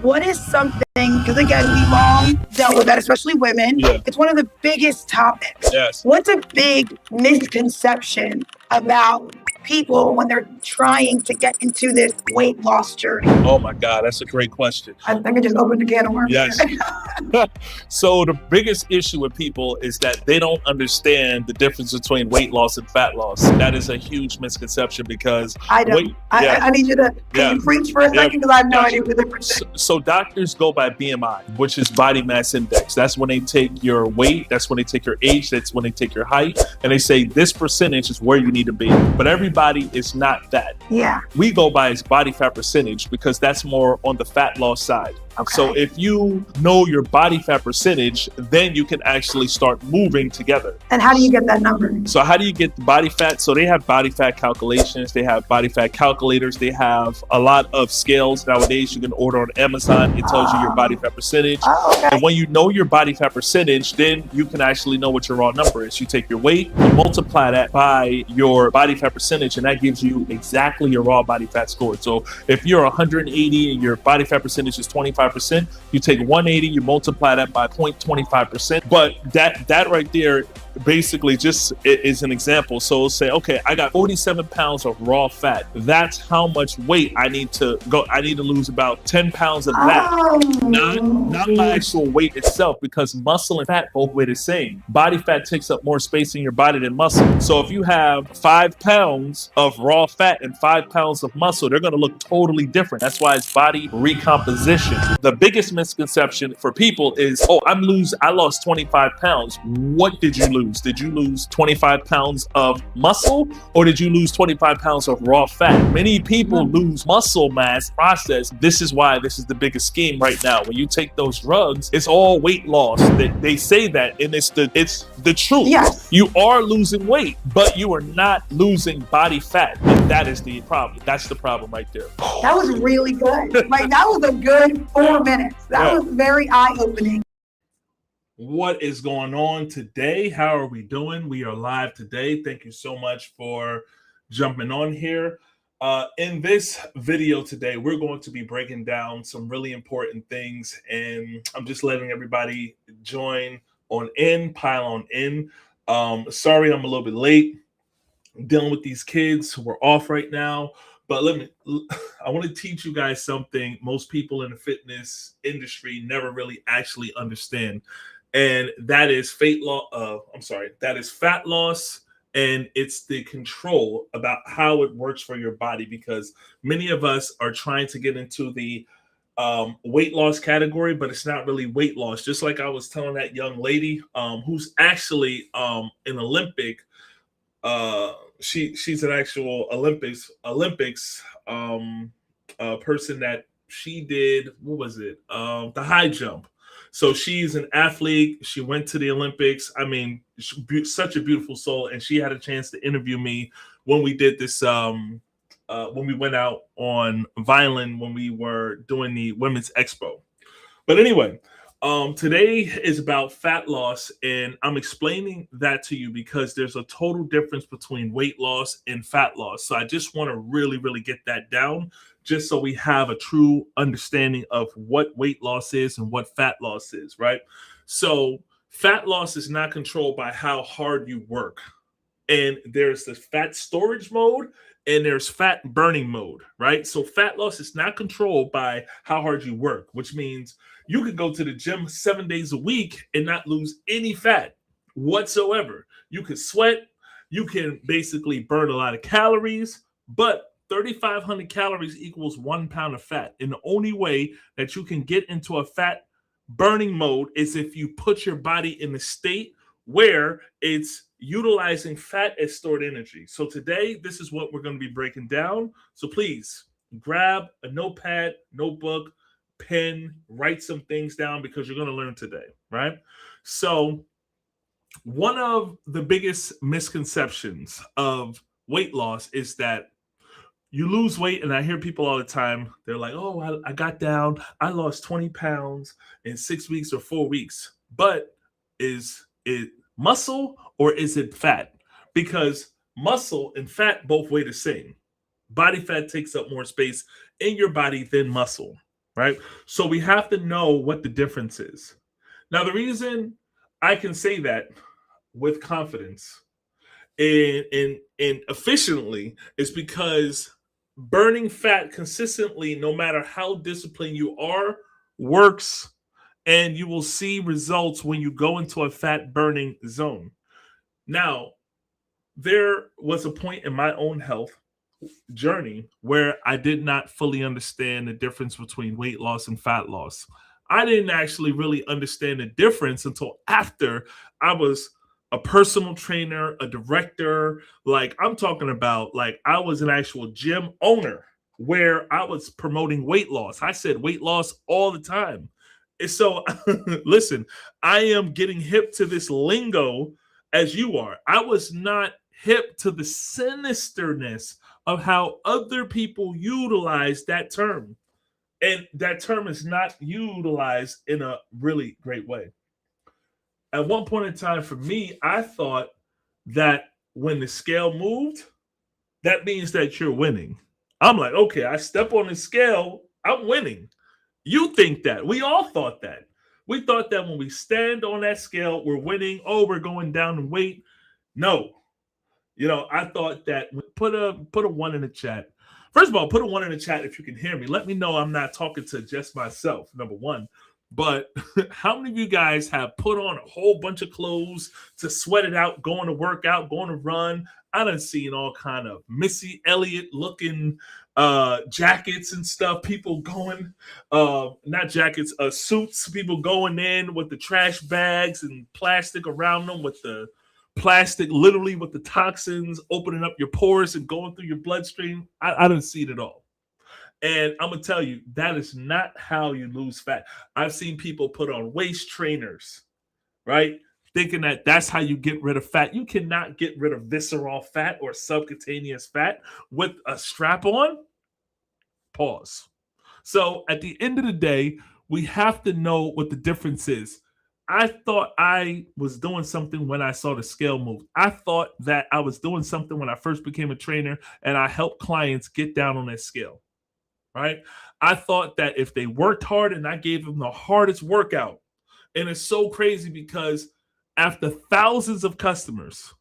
What is something, because again, we've all dealt with that, especially women. Yeah. It's one of the biggest topics. Yes. What's a big misconception about people when they're trying to get into this weight loss journey? Oh my God, that's a great question. I think I just opened a can of worms. Yes. So the biggest issue with people is that they don't understand the difference between weight loss and fat loss. That is a huge misconception because I don't. I need you to can you preach for a second, because I have no idea what the difference is. So doctors go by BMI, which is body mass index. That's when they take your weight, that's when they take your age, that's when they take your height, and they say this percentage is where you need to be. But everybody is not that. Yeah. We go by its body fat percentage because that's more on the fat loss side. Okay. So if you know your body fat percentage, then you can actually start moving together. And how do you get that number? So how do you get the body fat? So they have body fat calculations, they have body fat calculators, they have a lot of scales nowadays you can order on Amazon. It tells you your body fat percentage. Okay. And when you know your body fat percentage, then you can actually know what your raw number is. You take your weight, you multiply that by your body fat percentage, and that gives you exactly your raw body fat score. So if you're 180 and your body fat percentage is 25%, you take 180, you multiply that by 0.25%. But that right there basically just is an example. So say, okay, I got 47 pounds of raw fat. That's how much weight I need to go. I need to lose about 10 pounds of that. Not my actual weight itself, because muscle and fat both weigh the same. Body fat takes up more space in your body than muscle. So if you have 5 pounds of raw fat and 5 pounds of muscle, they're going to look totally different. That's why it's body recomposition. The biggest misconception for people is, oh, I lost 25 pounds. What did you lose? Did you lose 25 pounds of muscle, or did you lose 25 pounds of raw fat? Many people lose muscle mass process. This is why this is the biggest scheme right now. When you take those drugs, it's all weight loss. They say that, and it's the truth. Yes. You are losing weight, but you are not losing body fat. And that is the problem. That's the problem right there. That was really good. Like, that was a good 4 minutes. That was very eye-opening. What is going on today? How are we doing? We are live today. Thank you so much for jumping on here. In this video today, we're going to be breaking down some really important things, and I'm just letting everybody join on in, pile on in. Sorry, I'm a little bit late. I'm dealing with these kids who are off right now. But I want to teach you guys something most people in the fitness industry never really actually understand. And that is fat loss, and it's the control about how it works for your body, because many of us are trying to get into the weight loss category, but it's not really weight loss. Just like I was telling that young lady who's actually an Olympic, she's an actual Olympics person that she did, what was it? The high jump. So she's an athlete. She went to the Olympics. I mean, such a beautiful soul. And she had a chance to interview me when we did this, when we went out on Violin, when we were doing the Women's Expo. But anyway, today is about fat loss. And I'm explaining that to you because there's a total difference between weight loss and fat loss. So I just want to really, really get that down, just so we have a true understanding of what weight loss is and what fat loss is, right? So fat loss is not controlled by how hard you work. And there's the fat storage mode and there's fat burning mode, right? So fat loss is not controlled by how hard you work, which means you could go to the gym 7 days a week and not lose any fat whatsoever. You could sweat, you can basically burn a lot of calories, but 3,500 calories equals 1 pound of fat. And the only way that you can get into a fat burning mode is if you put your body in a state where it's utilizing fat as stored energy. So today, this is what we're going to be breaking down. So please grab a notepad, notebook, pen, write some things down, because you're going to learn today, right? So one of the biggest misconceptions of weight loss is that you lose weight, and I hear people all the time, they're like, oh, I got down, I lost 20 pounds in 6 weeks or 4 weeks. But is it muscle or is it fat? Because muscle and fat both weigh the same. Body fat takes up more space in your body than muscle. right? So we have to know what the difference is. Now, the reason I can say that with confidence and efficiently is because burning fat consistently, no matter how disciplined you are, works, and you will see results when you go into a fat burning zone. Now, there was a point in my own health journey where I did not fully understand the difference between weight loss and fat loss. I didn't actually really understand the difference until after I was a personal trainer, a director. Like, I'm talking about, like, I was an actual gym owner where I was promoting weight loss. I said weight loss all the time. And so, listen, I am getting hip to this lingo as you are. I was not hip to the sinisterness of how other people utilize that term. And that term is not utilized in a really great way. At one point in time, for me, I thought that when the scale moved, that means that you're winning. I'm like, okay, I step on the scale, I'm winning. You think that. We all thought that. We thought that when we stand on that scale, we're winning. Oh, we're going down in weight. No, I thought that put a one in the chat. First of all, put a one in the chat if you can hear me. Let me know I'm not talking to just myself. Number one. But how many of you guys have put on a whole bunch of clothes to sweat it out, going to work out, going to run? I done seen all kind of Missy Elliott looking jackets and stuff. People going, not jackets, suits. People going in with the trash bags and plastic around them with the plastic, literally with the toxins opening up your pores and going through your bloodstream. I didn't see it at all. And I'm gonna tell you, that is not how you lose fat. I've seen people put on waist trainers, right? Thinking that that's how you get rid of fat. You cannot get rid of visceral fat or subcutaneous fat with a strap on. Pause. So at the end of the day, we have to know what the difference is. I thought I was doing something when I saw the scale move. I thought that I was doing something when I first became a trainer and I helped clients get down on that scale, right? I thought that if they worked hard and I gave them the hardest workout, and it's so crazy because after thousands of customers,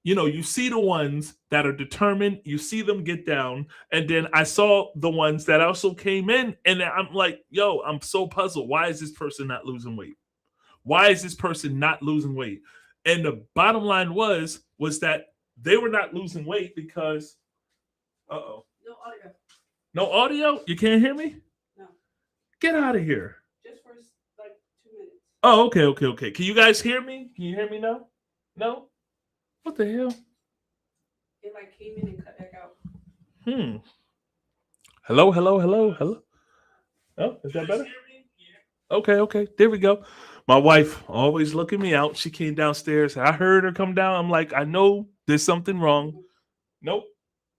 you see the ones that are determined, you see them get down, and then I saw the ones that also came in, and I'm like, yo, I'm so puzzled. Why is this person not losing weight? Why is this person not losing weight? And the bottom line was that they were not losing weight because, uh-oh. No audio. No audio? You can't hear me? No. Get out of here. Just for like 2 minutes. Oh, okay. Can you guys hear me? Can you hear me now? No? What the hell? It like came in and cut back out. Hello. Oh, is that better? Okay. There we go. My wife always looking me out. She came downstairs. I heard her come down. I'm like, I know there's something wrong. Nope.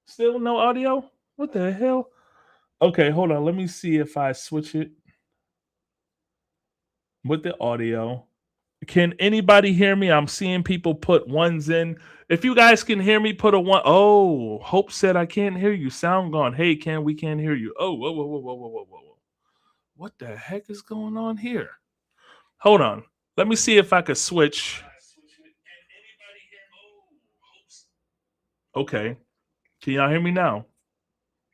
Still no audio? What the hell? Okay, hold on. Let me see if I switch it with the audio. Can anybody hear me? I'm seeing people put ones in. If you guys can hear me, put a one. Oh, Hope said I can't hear you. Sound gone. Hey, we can't hear you. Oh, whoa. What the heck is going on here? Hold on. Let me see if I could switch. Okay. Can y'all hear me now?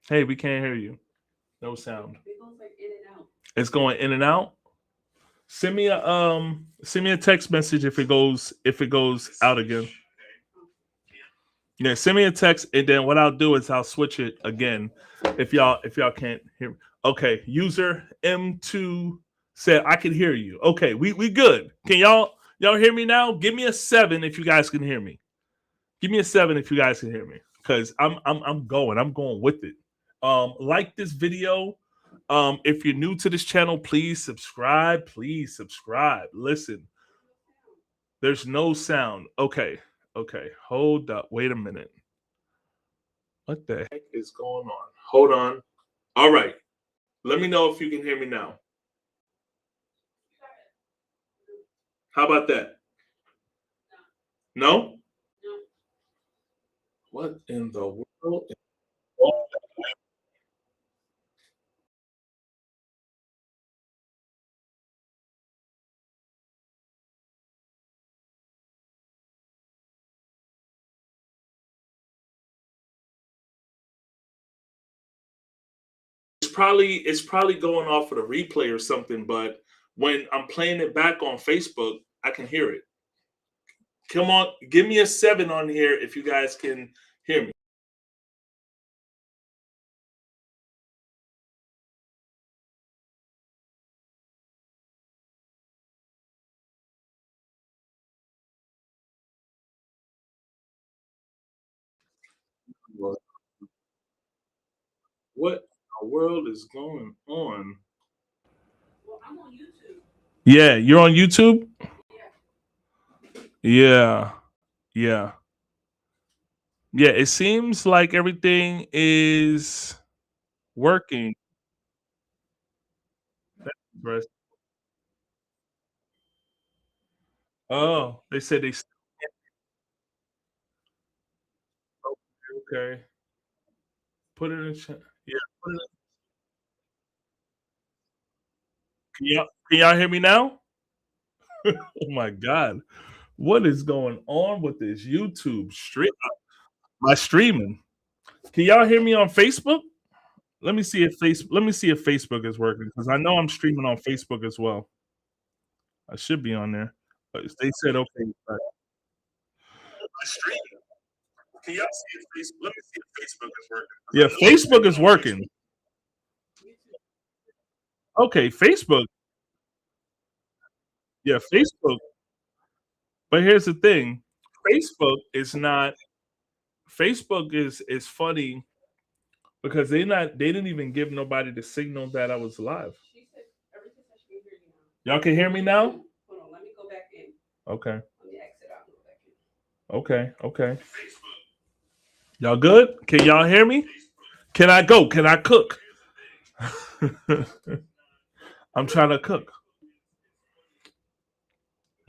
Hey, we can't hear you. No sound. It goes like in and out. It's going in and out. Send me a text message if it goes out again. Yeah, send me a text, and then what I'll do is I'll switch it again if y'all can't hear me. Okay, user M2 said I can hear you. Okay, we good. Can y'all hear me now? Give me a 7 if you guys can hear me. Give me a 7 if you guys can hear me, because I'm going with it. Like this video. If you're new to this channel, please subscribe. Listen, there's no sound. Okay. Hold up. Wait a minute. What the heck is going on? Hold on. All right. Let me know if you can hear me now. How about that? No? What in the world? it's probably going off of the replay or something, but when I'm playing it back on Facebook, I can hear it. Come on, give me a 7 on here if you guys can hear me. What in the world is going on? Yeah, you're on YouTube? Yeah. Yeah. Yeah, it seems like everything is working. That's Oh, they said they okay. Put it in chat. Yeah, put it in. Can y'all hear me now? Oh my god. What is going on with this YouTube stream? My streaming. Can y'all hear me on Facebook? Let me see if Facebook is working because I know I'm streaming on Facebook as well. I should be on there. But they said okay. But my streaming. Can y'all see if Facebook? Let me see if Facebook is working. Yeah, Facebook is working. Okay, Facebook. Yeah, Facebook. But here's the thing. Facebook is not Facebook is funny because they didn't even give nobody the signal that I was live. Y'all can hear me now? Okay. Okay. Okay. Y'all good? Can y'all hear me? Can I go? Can I cook? I'm trying to cook.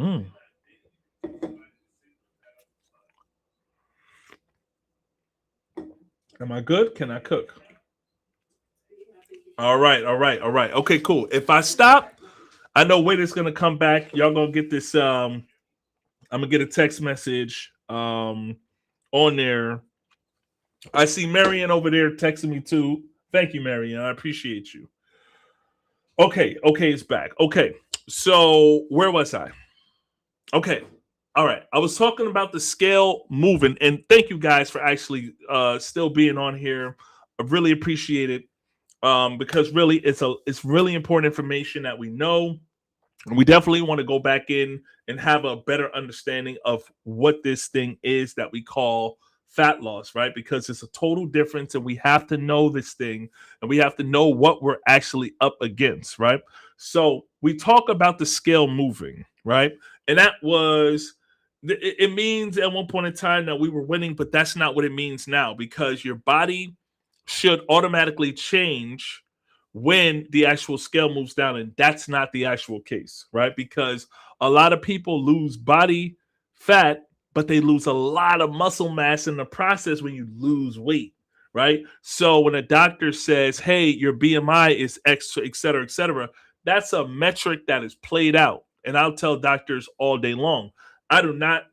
Mm. Am I good? Can I cook? All right, all right, all right. Okay, cool. If I stop, I know Waiter's gonna come back. Y'all gonna get this. I'm gonna get a text message on there. I see Marion over there texting me too. Thank you, Marion. I appreciate you. Okay, okay, it's back. Okay, so where was I? Okay, all right. I was talking about the scale moving, and thank you guys for actually still being on here. I really appreciate it because really it's really important information that we know. We definitely want to go back in and have a better understanding of what this thing is that we call fat loss, right? Because it's a total difference, and we have to know this thing, and we have to know what we're actually up against, right? So we talk about the scale moving, right? And that was it means at one point in time that we were winning, but that's not what it means now because your body should automatically change when the actual scale moves down, and that's not the actual case, right? Because a lot of people lose body fat, but they lose a lot of muscle mass in the process when you lose weight, right? So when a doctor says, hey, your BMI is X, et cetera, that's a metric that is played out. And I'll tell doctors all day long, I do not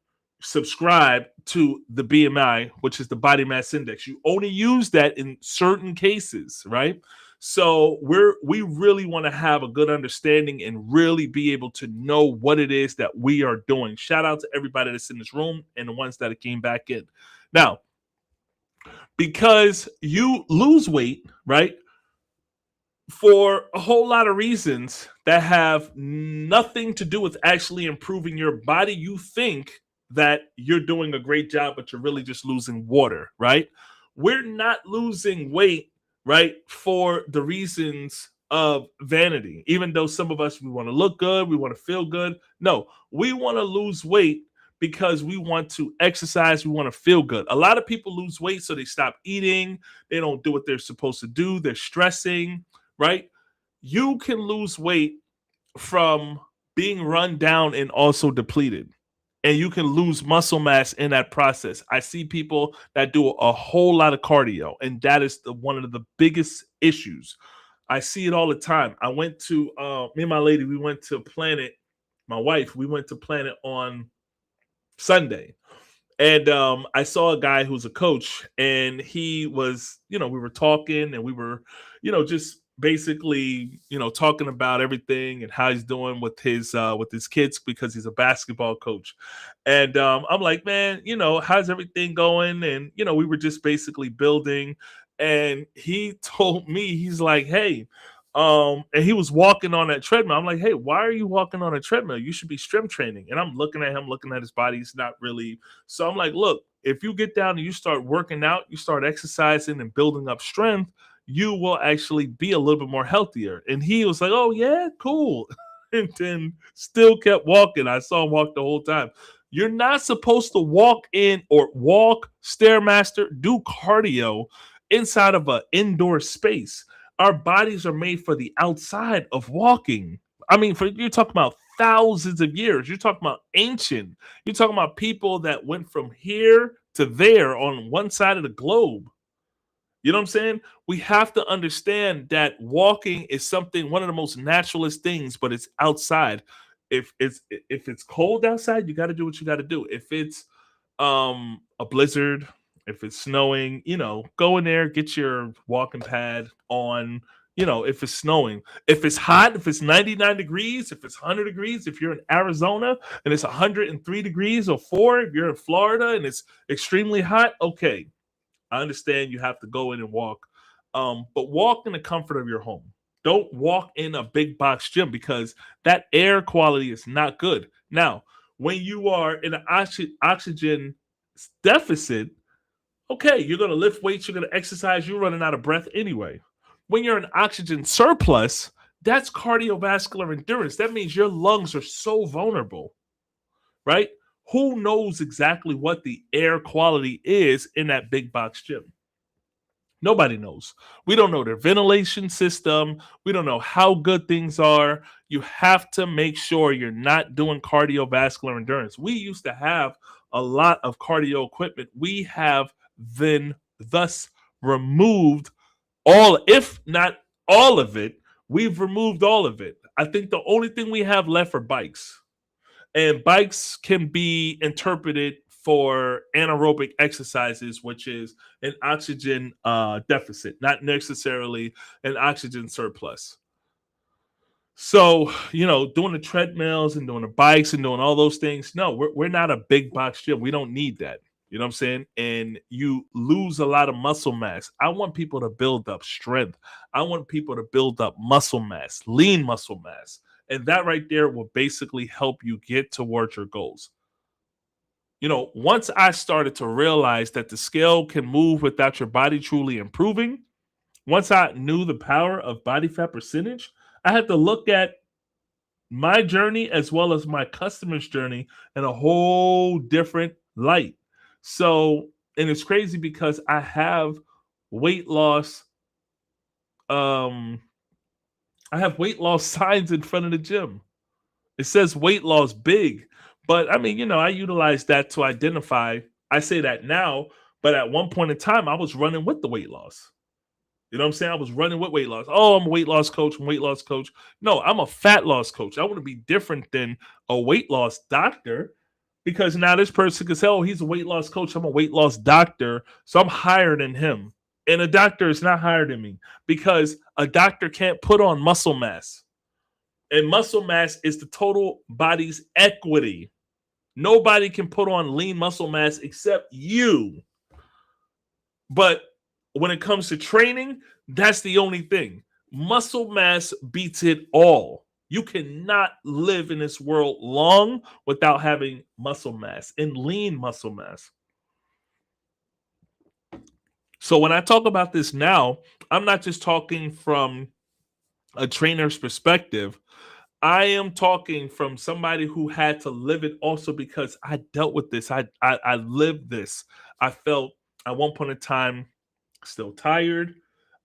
subscribe to the BMI, which is the body mass index. You only use that in certain cases, right? So we really want to have a good understanding and really be able to know what it is that we are doing. Shout out to everybody that's in this room and the ones that came back in. Now, because you lose weight, right? For a whole lot of reasons that have nothing to do with actually improving your body, you think that you're doing a great job, but you're really just losing water, right? We're not losing weight, right, for the reasons of vanity. Even though some of us, we want to look good, we want to feel good. No, we want to lose weight because we want to exercise, we want to feel good. A lot of people lose weight so they stop eating, they don't do what they're supposed to do, they're stressing, right? You can lose weight from being run down and also depleted. And you can lose muscle mass in that process. I see people that do a whole lot of cardio, and that is one of the biggest issues. I see it all the time. I went to me and my lady, we went to Planet, my wife, we went to Planet on Sunday. And I saw a guy who's a coach, and he was, we were talking, and we were, just basically, talking about everything and how he's doing with his kids because he's a basketball coach. And I'm like, man, how's everything going? And we were just basically building. And he told me, he's like, hey, and he was walking on that treadmill. I'm like, hey, why are you walking on a treadmill? You should be strength training. And I'm looking at him, looking at his body. He's not really. So I'm like, look, if you get down and you start working out, you start exercising and building up strength, you will actually be a little bit more healthier. And he was like, oh, yeah, cool. And then still kept walking. I saw him walk the whole time. You're not supposed to walk in or walk, Stairmaster, do cardio inside of an indoor space. Our bodies are made for the outside of walking. I mean, you're talking about thousands of years. You're talking about ancient. You're talking about people that went from here to there on one side of the globe. You know what I'm saying? We have to understand that walking is one of the most naturalist things, but it's outside. If it's cold outside, you got to do what you got to do. If it's a blizzard, if it's snowing, go in there, get your walking pad on. If it's snowing, if it's hot, if it's 99 degrees, if it's 100 degrees, if you're in Arizona and it's 103 degrees or 4, if you're in Florida and it's extremely hot, okay, I understand you have to go in and walk, but walk in the comfort of your home. Don't walk in a big box gym because that air quality is not good. Now, when you are in an oxygen deficit, okay, you're going to lift weights, you're going to exercise, you're running out of breath anyway. When you're in oxygen surplus, that's cardiovascular endurance. That means your lungs are so vulnerable, right? Who knows exactly what the air quality is in that big box gym? Nobody knows. We don't know their ventilation system. We don't know how good things are. You have to make sure you're not doing cardiovascular endurance. We used to have a lot of cardio equipment. We have then thus removed all, if not all of it. We've removed all of it. I think the only thing we have left are bikes. And bikes can be interpreted for anaerobic exercises, which is an oxygen deficit, not necessarily an oxygen surplus. So, doing the treadmills and doing the bikes and doing all those things, no, we're not a big box gym. We don't need that. You know what I'm saying? And you lose a lot of muscle mass. I want people to build up strength. I want people to build up muscle mass, lean muscle mass. And that right there will basically help you get towards your goals. Once I started to realize that the scale can move without your body truly improving, once I knew the power of body fat percentage, I had to look at my journey as well as my customer's journey in a whole different light. So, and it's crazy because I have weight loss. I have weight loss signs in front of the gym. It says weight loss big, but I mean, I utilize that to identify. I say that now, but at one point in time, I was running with the weight loss. You know what I'm saying? I was running with weight loss. Oh, I'm a weight loss coach. I'm a weight loss coach. No, I'm a fat loss coach. I want to be different than a weight loss doctor because now this person can say, oh, he's a weight loss coach. I'm a weight loss doctor. So I'm higher than him. And a doctor is not higher than me because a doctor can't put on muscle mass. And muscle mass is the total body's equity. Nobody can put on lean muscle mass except you. But when it comes to training, that's the only thing. Muscle mass beats it all. You cannot live in this world long without having muscle mass and lean muscle mass. So when I talk about this now, I'm not just talking from a trainer's perspective. I am talking from somebody who had to live it also because I dealt with this. I lived this. I felt at one point in time still tired.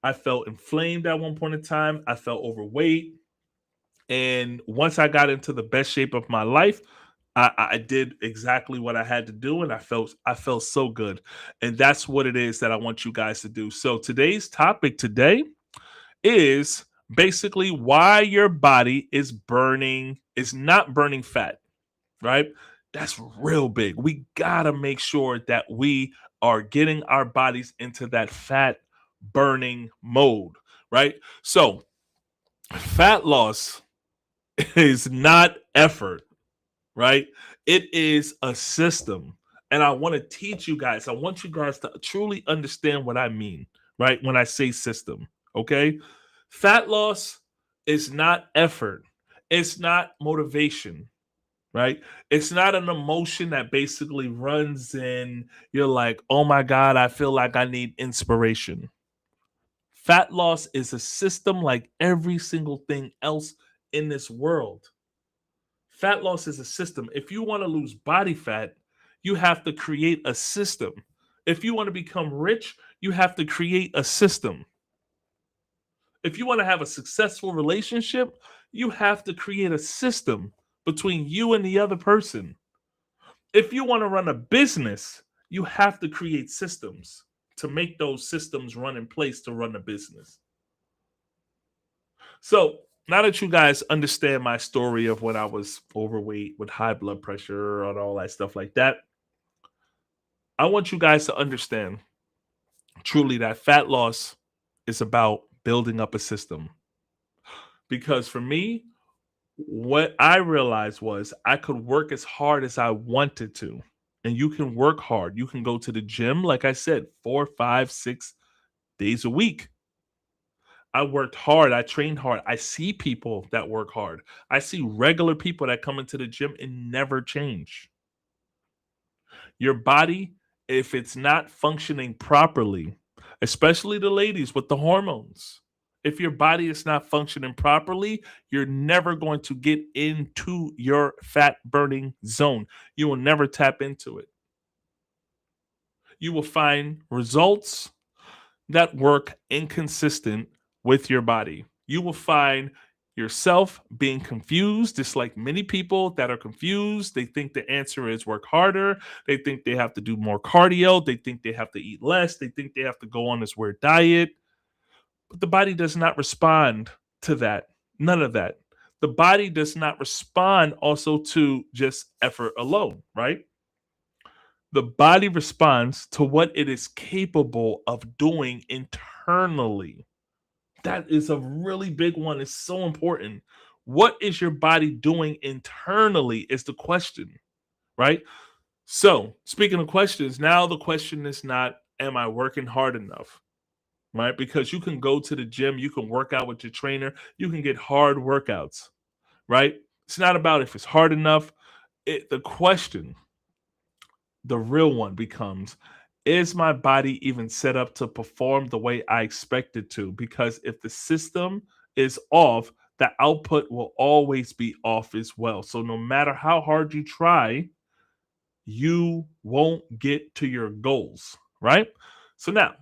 I felt inflamed at one point in time. I felt overweight. And once I got into the best shape of my life, I did exactly what I had to do, and I felt so good. And that's what it is that I want you guys to do. So today's topic today is basically why your body is not burning fat, right? That's real big. We gotta make sure that we are getting our bodies into that fat burning mode, right? So, fat loss is not effort, right? It is a system. And I want to teach you guys, I want you guys to truly understand what I mean, right? When I say system, okay? Fat loss is not effort, it's not motivation, right? It's not an emotion that basically runs in, you're like, oh my God, I feel like I need inspiration. Fat loss is a system like every single thing else in this world. Fat loss is a system. If you want to lose body fat, you have to create a system. If you want to become rich, you have to create a system. If you want to have a successful relationship, you have to create a system between you and the other person. If you want to run a business, you have to create systems to make those systems run in place to run a business. So now that you guys understand my story of when I was overweight with high blood pressure and all that stuff like that, I want you guys to understand truly that fat loss is about building up a system. Because for me, what I realized was I could work as hard as I wanted to. And you can work hard. You can go to the gym, like I said, 4, 5, 6 days a week. I worked hard. I trained hard. I see people that work hard. I see regular people that come into the gym and never change. Your body, if it's not functioning properly, especially the ladies with the hormones, if your body is not functioning properly, you're never going to get into your fat burning zone. You will never tap into it. You will find results that work inconsistent with your body. You will find yourself being confused, just like many people that are confused. They think the answer is work harder. They think they have to do more cardio. They think they have to eat less. They think they have to go on this weird diet. But the body does not respond to that. None of that. The body does not respond also to just effort alone, right? The body responds to what it is capable of doing internally. That is a really big one. It's so important. What is your body doing internally is the question, right? So, speaking of questions, now the question is not, am I working hard enough? Right? Because you can go to the gym, you can work out with your trainer, you can get hard workouts, right? It's not about if it's hard enough. The question, the real one becomes, is my body even set up to perform the way I expect it to? Because if the system is off, the output will always be off as well. So no matter how hard you try, you won't get to your goals, right? So now,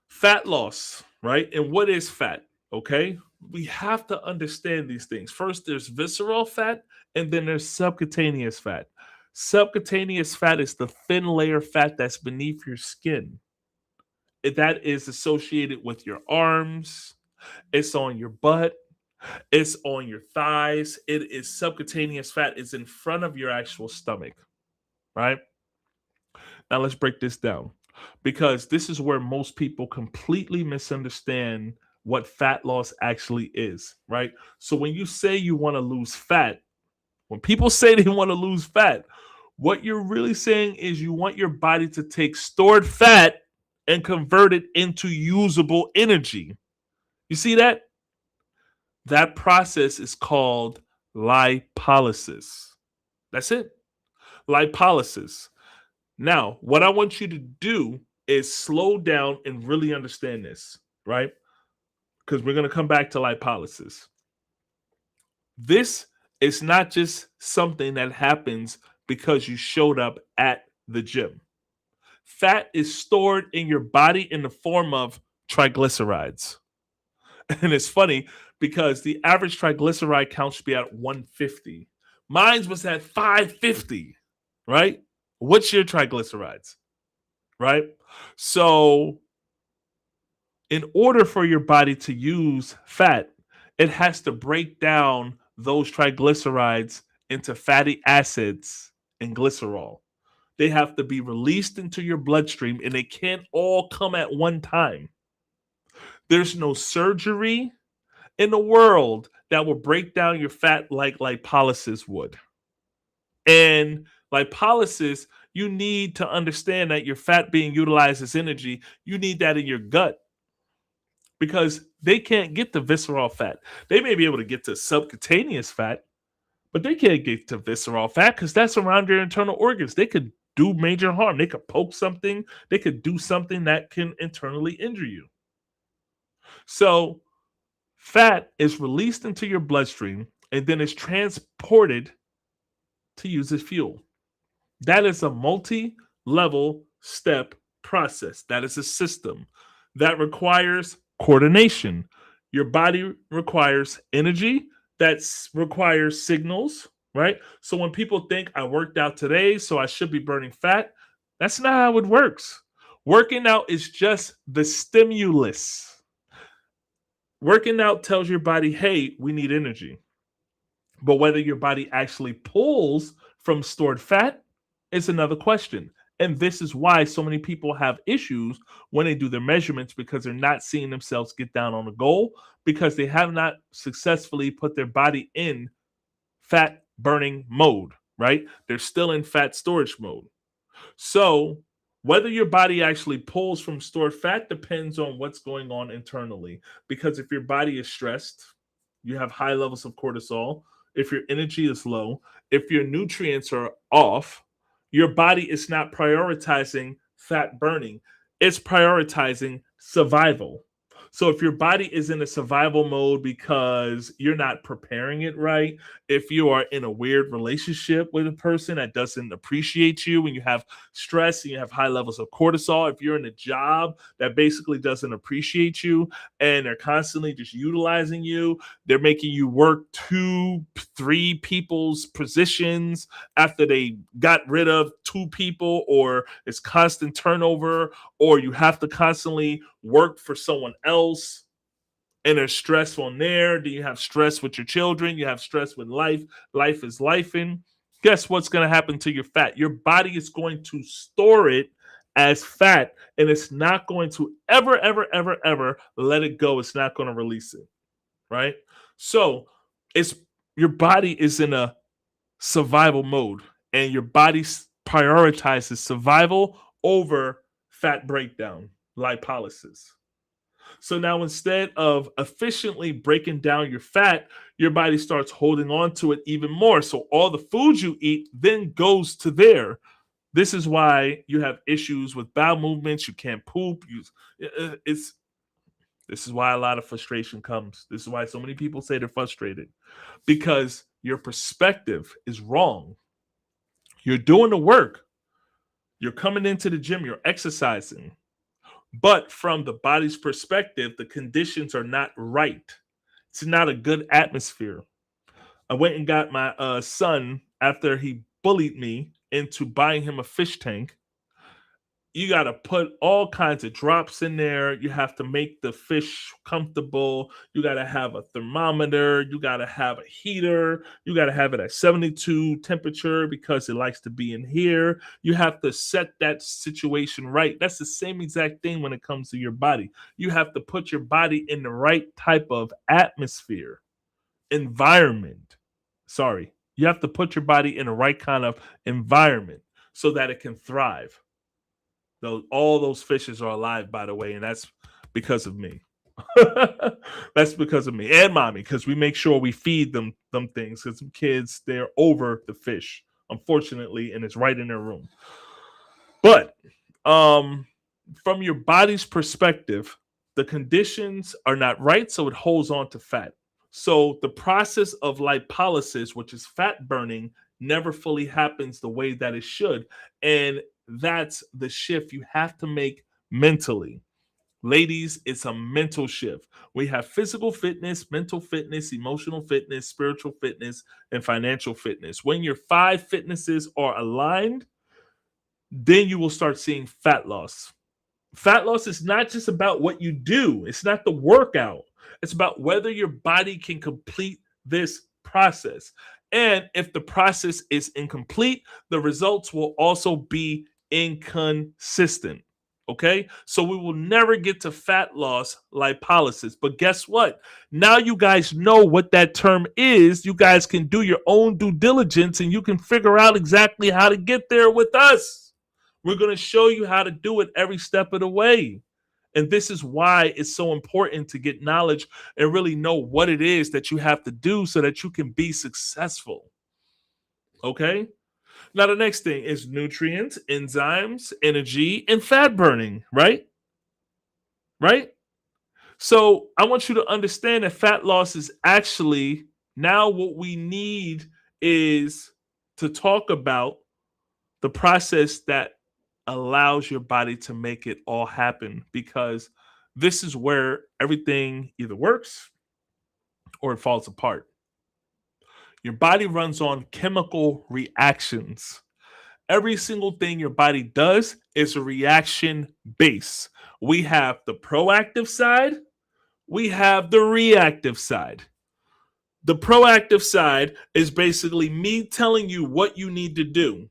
fat loss, right? And what is fat? Okay. We have to understand these things. First, there's visceral fat, and then there's subcutaneous fat. Subcutaneous fat is the thin layer fat that's beneath your skin. That is associated with your arms, it's on your butt, it's on your thighs. It is subcutaneous fat, is in front of your actual stomach, right? Now let's break this down because this is where most people completely misunderstand what fat loss actually is, right? So when you say you want to lose fat, when people say they want to lose fat, what you're really saying is you want your body to take stored fat and convert it into usable energy. You see that? That process is called lipolysis. That's it. Lipolysis. Now, what I want you to do is slow down and really understand this, right? Because we're going to come back to lipolysis. This is not just something that happens because you showed up at the gym. Fat is stored in your body in the form of triglycerides. And it's funny because the average triglyceride count should be at 150. Mine was at 550, right? What's your triglycerides, right? So, in order for your body to use fat, it has to break down those triglycerides into fatty acids and glycerol. They have to be released into your bloodstream, and they can't all come at one time. There's no surgery in the world that will break down your fat like lipolysis would. And lipolysis, you need to understand that your fat being utilized as energy, you need that in your gut because they can't get to visceral fat. They may be able to get to subcutaneous fat, but they can't get to visceral fat because that's around your internal organs. They could do major harm. They could poke something. They could do something that can internally injure you. So fat is released into your bloodstream and then is transported to use as fuel. That is a multi-level step process. That is a system that requires coordination. Your body requires energy that requires signals, right? So when people think I worked out today, so I should be burning fat, that's not how it works. Working out is just the stimulus. Working out tells your body, hey, we need energy. But whether your body actually pulls from stored fat is another question. And this is why so many people have issues when they do their measurements because they're not seeing themselves get down on a goal because they have not successfully put their body in fat burning mode, right? They're still in fat storage mode. So whether your body actually pulls from stored fat depends on what's going on internally. Because if your body is stressed, you have high levels of cortisol. If your energy is low, if your nutrients are off, your body is not prioritizing fat burning. It's prioritizing survival. So if your body is in a survival mode because you're not preparing it right, if you are in a weird relationship with a person that doesn't appreciate you, when you have stress and you have high levels of cortisol, if you're in a job that basically doesn't appreciate you and they're constantly just utilizing you, they're making you work 2-3 people's positions after they got rid of 2 people, or it's constant turnover, or you have to constantly work for someone else and there's stress on there. Do you have stress with your children? You have stress with life. Life is life. And guess what's going to happen to your fat? Your body is going to store it as fat and it's not going to ever let it go. It's not going to release it. Right? So it's your body is in a survival mode and your body prioritizes survival over fat breakdown, lipolysis. So now instead of efficiently breaking down your fat, your body starts holding on to it even more. So all the food you eat then goes to there. This is why you have issues with bowel movements. You can't poop. This is why a lot of frustration comes. This is why so many people say they're frustrated because your perspective is wrong. You're doing the work. You're coming into the gym. You're exercising. But from the body's perspective, the conditions are not right. It's not a good atmosphere. I went and got my son after he bullied me into buying him a fish tank. You got to put all kinds of drops in there. You have to make the fish comfortable. You got to have a thermometer. You got to have a heater. You got to have it at 72 temperature because it likes to be in here. You have to set that situation right. That's the same exact thing when it comes to your body. You have to put your body in the right type of atmosphere, environment. Sorry. You have to put your body in the right kind of environment so that it can thrive. All those fishes are alive, by the way, and that's because of me. That's because of me and mommy, because we make sure we feed them things. Because some kids, they're over the fish, unfortunately, and it's right in their room. But from your body's perspective, the conditions are not right, so it holds on to fat. So the process of lipolysis, which is fat burning, never fully happens the way that it should, and that's the shift you have to make mentally. Ladies, it's a mental shift. We have physical fitness, mental fitness, emotional fitness, spiritual fitness, and financial fitness. When your 5 fitnesses are aligned, then you will start seeing fat loss. Fat loss is not just about what you do. It's not the workout. It's about whether your body can complete this process. And if the process is incomplete, the results will also be inconsistent. Okay, so we will never get to fat loss lipolysis. But guess what? Now you guys know what that term is. You guys can do your own due diligence and you can figure out exactly how to get there with us. We're going to show you how to do it every step of the way. And this is why it's so important to get knowledge and really know what it is that you have to do so that you can be successful. Okay? Now, the next thing is nutrients, enzymes, energy, and fat burning, right? Right? So I want you to understand that fat loss is actually now what we need is to talk about the process that allows your body to make it all happen, because this is where everything either works or it falls apart. Your body runs on chemical reactions. Every single thing your body does is a reaction base. We have the proactive side, we have the reactive side. The proactive side is basically me telling you what you need to do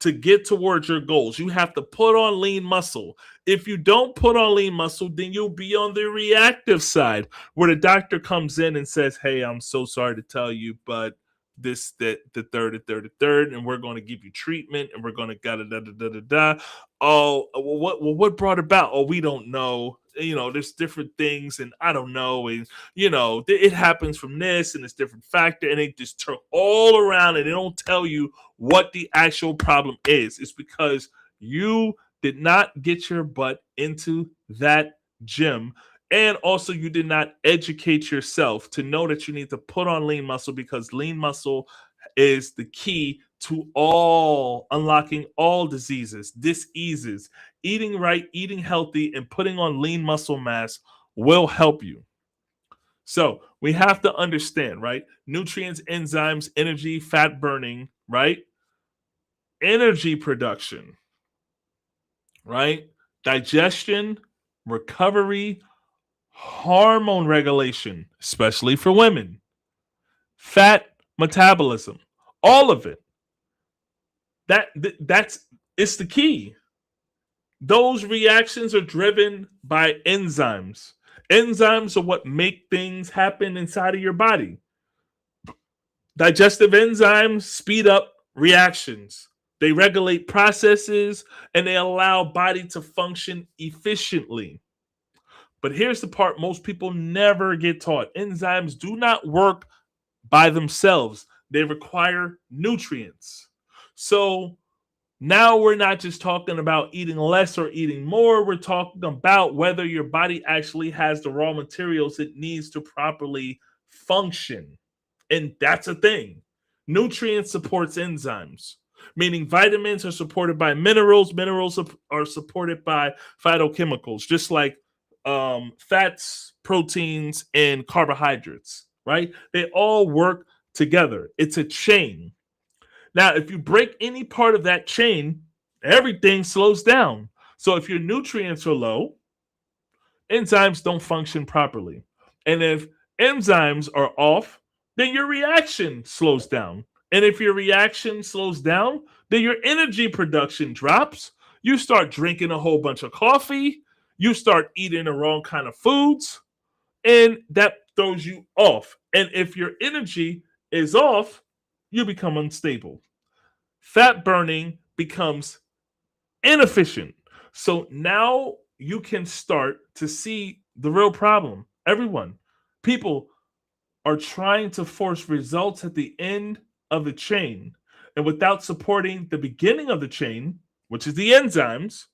to get towards your goals. You have to put on lean muscle. If you don't put on lean muscle, then you'll be on the reactive side where the doctor comes in and says, "Hey, I'm so sorry to tell you, but this, that, the third, and we're going to give you treatment, and we're going to da da da da da da." Oh, what brought about? Oh, we don't know. There's different things, and I don't know, and it happens from this and this different factor, and they just turn all around, and they don't tell you what the actual problem is. It's because you did not get your butt into that gym. And also, you did not educate yourself to know that you need to put on lean muscle, because lean muscle is the key to all unlocking all diseases, diseases. Eating right, eating healthy, and putting on lean muscle mass will help you. So we have to understand, right? Nutrients, enzymes, energy, fat burning, right? Energy production, right? Digestion, recovery, hormone regulation, especially for women, fat metabolism, all of it. That's it's the key. Those reactions are driven by enzymes. Enzymes are what make things happen inside of your body. Digestive enzymes speed up reactions. They regulate processes and they allow body to function efficiently. But here's the part most people never get taught. Enzymes do not work by themselves. They require nutrients. So now we're not just talking about eating less or eating more. We're talking about whether your body actually has the raw materials it needs to properly function. And that's a thing. Nutrients supports enzymes, meaning vitamins are supported by minerals. Minerals are supported by phytochemicals, just like fats, proteins, and carbohydrates, right? They all work together. It's a chain. Now, if you break any part of that chain, everything slows down. So if your nutrients are low, enzymes don't function properly. And if enzymes are off, then your reaction slows down. And if your reaction slows down, then your energy production drops. You start drinking a whole bunch of coffee. You start eating the wrong kind of foods. And that throws you off. And if your energy is off, you become unstable. Fat burning becomes inefficient. So now you can start to see the real problem. Everyone, people are trying to force results at the end of the chain. And without supporting the beginning of the chain, which is the enzymes,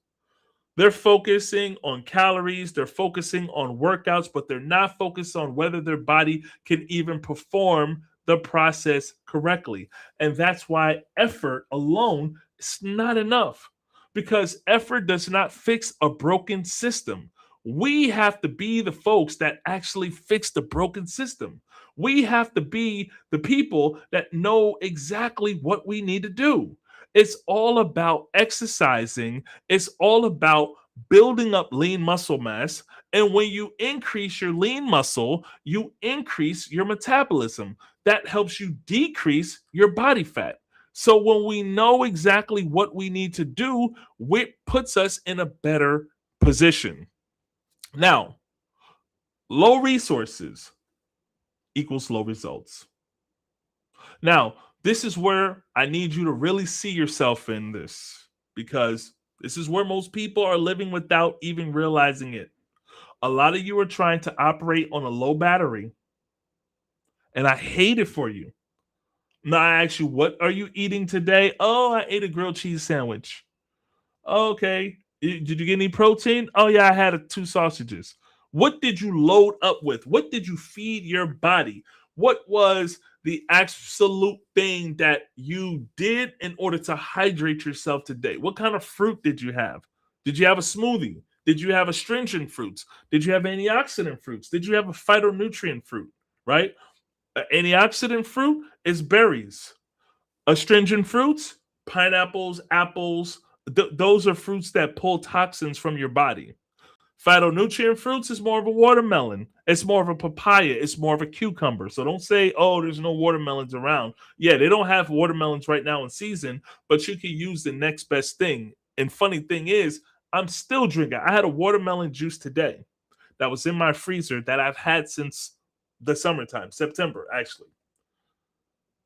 they're focusing on calories, they're focusing on workouts, but they're not focused on whether their body can even perform the process correctly. And that's why effort alone is not enough, because effort does not fix a broken system. We have to be the folks that actually fix the broken system. We have to be the people that know exactly what we need to do. It's all about exercising, it's all about building up lean muscle mass, And when you increase your lean muscle, you increase your metabolism. That helps you decrease your body fat. So when we know exactly what we need to do, it puts us in a better position. Now, low resources equals low results. Now, this is where I need you to really see yourself in this, because this is where most people are living without even realizing it. A lot of you are trying to operate on a low battery, and I hate it for you. Now, I ask you, what are you eating today? Oh, I ate a grilled cheese sandwich. Okay. Did you get any protein? Oh, yeah, I had two sausages. What did you load up with? What did you feed your body? What was the absolute thing that you did in order to hydrate yourself today? What kind of fruit did you have? Did you have a smoothie? Did you have astringent fruits? Did you have antioxidant fruits? Did you have a phytonutrient fruit? Right? Antioxidant fruit is berries. Astringent fruits, pineapples, apples, those are fruits that pull toxins from your body. Phytonutrient fruits is more of a watermelon. It's more of a papaya. It's more of a cucumber. So don't say, oh, there's no watermelons around. Yeah, they don't have watermelons right now in season, but you can use the next best thing. And funny thing is, I'm still drinking. I had a watermelon juice today that was in my freezer that I've had since the summertime, September, actually.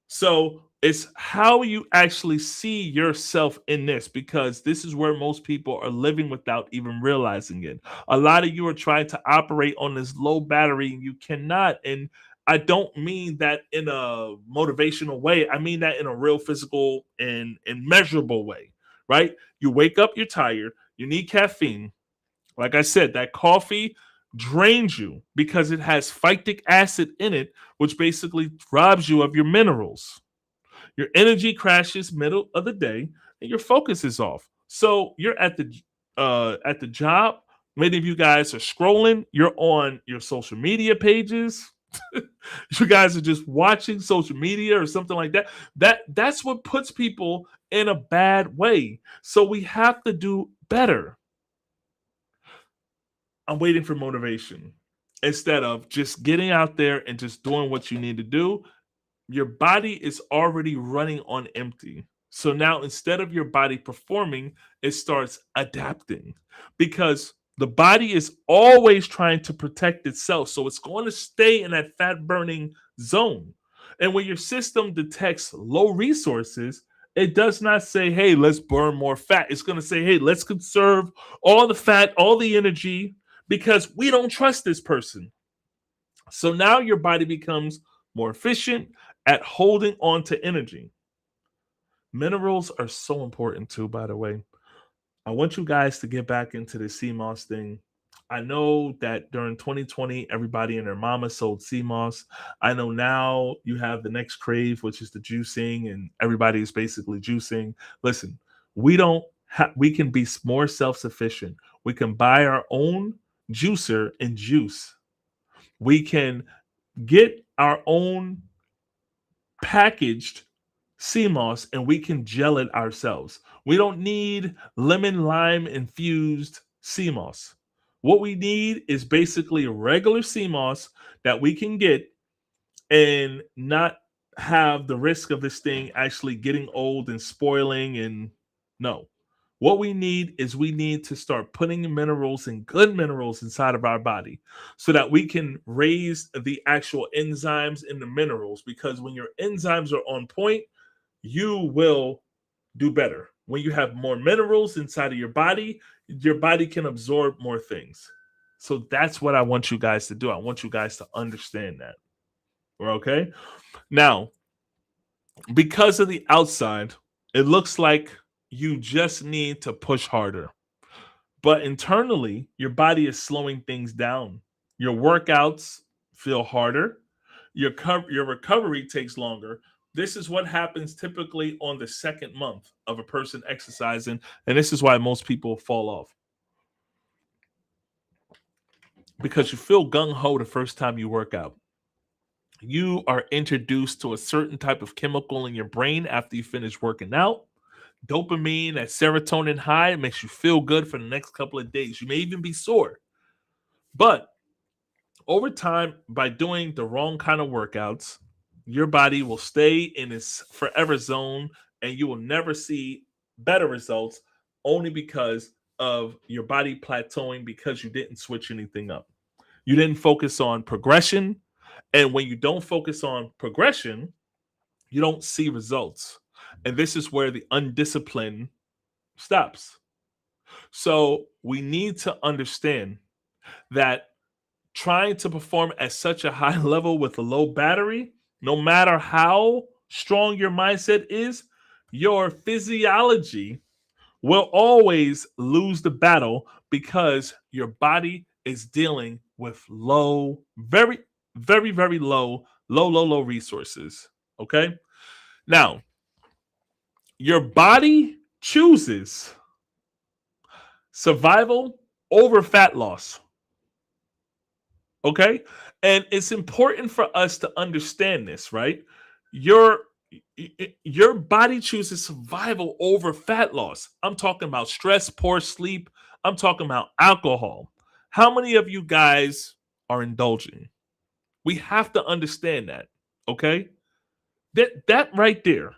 So it's how you actually see yourself in this, because this is where most people are living without even realizing it. A lot of you are trying to operate on this low battery and you cannot. And I don't mean that in a motivational way. I mean that in a real physical and measurable way, right? You wake up, you're tired, you need caffeine. Like I said, that coffee drains you because it has phytic acid in it, which basically robs you of your minerals. Your energy crashes middle of the day, and your focus is off. So you're at the job. Many of you guys are scrolling. You're on your social media pages. You guys are just watching social media or something like that. That's what puts people in a bad way. So we have to do better. I'm waiting for motivation instead of just getting out there and just doing what you need to do. Your body is already running on empty. So now instead of your body performing, it starts adapting, because the body is always trying to protect itself. So it's going to stay in that fat burning zone. And when your system detects low resources, it does not say, hey, let's burn more fat. It's going to say, hey, let's conserve all the fat, all the energy, because we don't trust this person. So now your body becomes more efficient at holding on to energy. Minerals are so important too, by the way. I want you guys to get back into the CMOS thing. I know that during 2020, everybody and their mama sold CMOS. I know now you have the next crave, which is the juicing, and everybody is basically juicing. Listen, we can be more self-sufficient. We can buy our own juicer and juice. We can get our own packaged CMOS and we can gel it ourselves. We don't need lemon lime infused CMOS. What we need is basically a regular CMOS that we can get and not have the risk of this thing actually getting old and spoiling. And no, what we need is we need to start putting minerals and good minerals inside of our body so that we can raise the actual enzymes in the minerals, because when your enzymes are on point, you will do better. When you have more minerals inside of your body can absorb more things. So that's what I want you guys to do. I want you guys to understand that. We're okay? Now, because of the outside, it looks like you just need to push harder. But internally, your body is slowing things down. Your workouts feel harder. Your recovery takes longer. This is what happens typically on the second month of a person exercising. And this is why most people fall off, because you feel gung ho the first time you work out. You are introduced to a certain type of chemical in your brain after you finish working out. Dopamine, that serotonin high, makes you feel good for the next couple of days. You may even be sore. But over time, by doing the wrong kind of workouts, your body will stay in its forever zone and you will never see better results only because of your body plateauing because you didn't switch anything up. You didn't focus on progression. And when you don't focus on progression, you don't see results. And this is where the undisciplined stops. So we need to understand that trying to perform at such a high level with a low battery, no matter how strong your mindset is, your physiology will always lose the battle because your body is dealing with low, very, very, very low resources. Okay. Now, your body chooses survival over fat loss. Okay. And it's important for us to understand this, right? Your your body chooses survival over fat loss. I'm talking about stress, poor sleep. I'm talking about alcohol. How many of you guys are indulging? We have to understand that. Okay. That right there.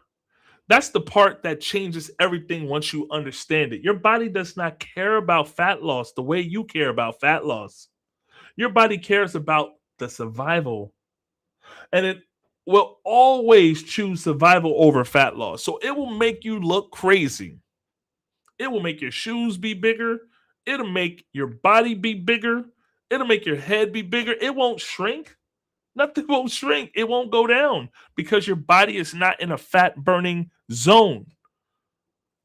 That's the part that changes everything once you understand it. Your body does not care about fat loss the way you care about fat loss. Your body cares about the survival, and it will always choose survival over fat loss. So it will make you look crazy. It will make your shoes be bigger. It'll make your body be bigger. It'll make your head be bigger. It won't shrink. Nothing won't shrink. It won't go down because your body is not in a fat burning zone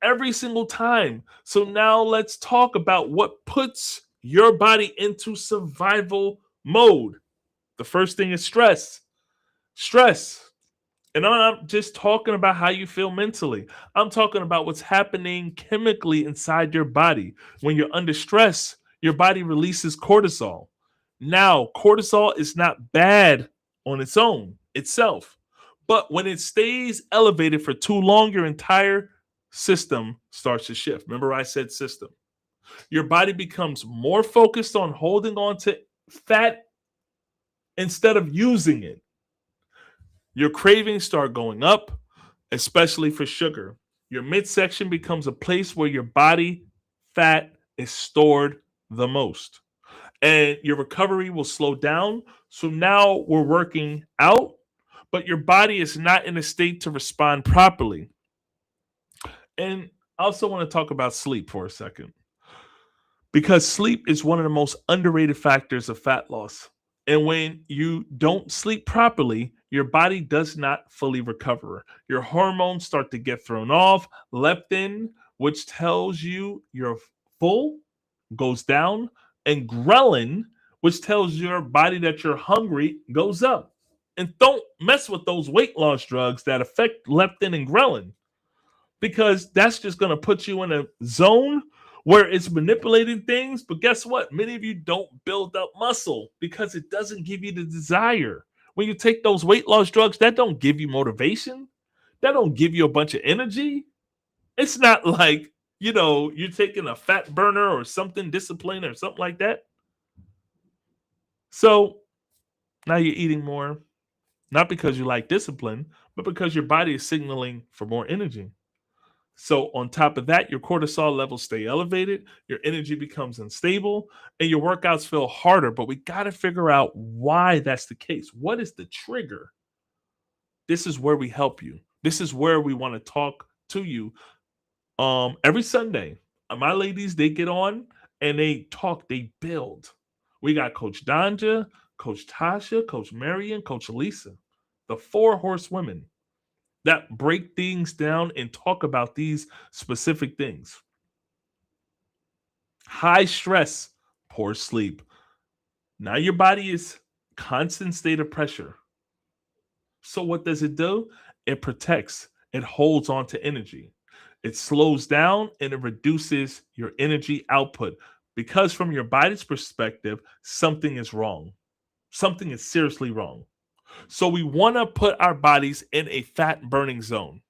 every single time. So now let's talk about what puts your body into survival mode. The first thing is stress. Stress. And I'm not just talking about how you feel mentally. I'm talking about what's happening chemically inside your body. When you're under stress, your body releases cortisol. Now, cortisol is not bad on its own itself, but when it stays elevated for too long, your entire system starts to shift. Remember, I said system. Your body becomes more focused on holding on to fat instead of using it. Your cravings start going up, especially for sugar. Your midsection becomes a place where your body fat is stored the most. And your recovery will slow down. So now we're working out, but your body is not in a state to respond properly. And I also want to talk about sleep for a second because sleep is one of the most underrated factors of fat loss. And when you don't sleep properly, your body does not fully recover. Your hormones start to get thrown off. Leptin, which tells you you're full, goes down, and ghrelin, which tells your body that you're hungry, goes up. And don't mess with those weight loss drugs that affect leptin and ghrelin because that's just going to put you in a zone where it's manipulating things. But guess what? Many of you don't build up muscle because it doesn't give you the desire. When you take those weight loss drugs, that don't give you motivation. That don't give you a bunch of energy. It's not like, you're taking a fat burner or something, discipline or something like that. So now you're eating more, not because you like discipline, but because your body is signaling for more energy. So, on top of that, your cortisol levels stay elevated, your energy becomes unstable, and your workouts feel harder. But we got to figure out why that's the case. What is the trigger? This is where we help you. This is where we want to talk to you every Sunday. My ladies, they get on and they talk, they build. We got Coach Danja, Coach Tasha, Coach Marion, Coach Lisa, the four horsewomen that break things down and talk about these specific things. High stress, poor sleep. Now your body is constant state of pressure. So what does it do? It protects. It holds on to energy. It slows down and it reduces your energy output because from your body's perspective, something is wrong. Something is seriously wrong. So we want to put our bodies in a fat burning zone.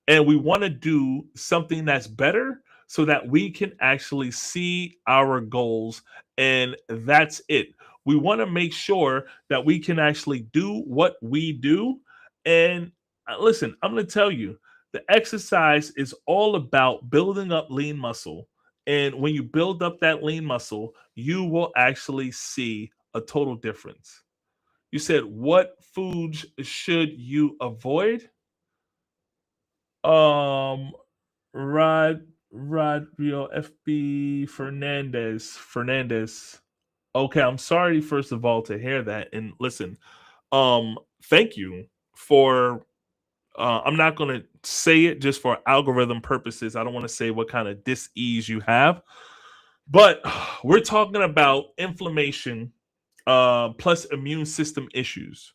And we want to do something that's better so that we can actually see our goals. And that's it. We want to make sure that we can actually do what we do. And listen, I'm going to tell you, the exercise is all about building up lean muscle. And when you build up that lean muscle, you will actually see a total difference. You said, what foods should you avoid? Um, Rodrigo FB Fernandez. Okay, I'm sorry first of all to hear that. And listen, thank you for I'm not going to say it just for algorithm purposes. I don't want to say what kind of dis-ease you have, but we're talking about inflammation plus immune system issues.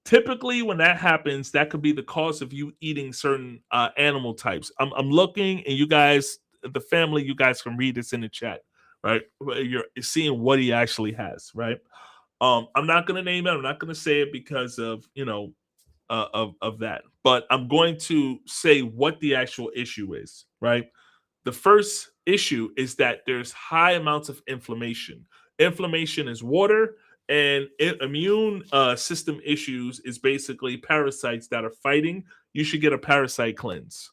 Typically, when that happens, that could be the cause of you eating certain animal types. I'm looking, and you guys, the family, you guys can read this in the chat, right? You're seeing what he actually has, right? I'm not going to name it. I'm not going to say it because of of that, but I'm going to say what the actual issue is, right? The first issue is that there's high amounts of inflammation. Inflammation is water, and immune system issues is basically parasites that are fighting. You should get a parasite cleanse.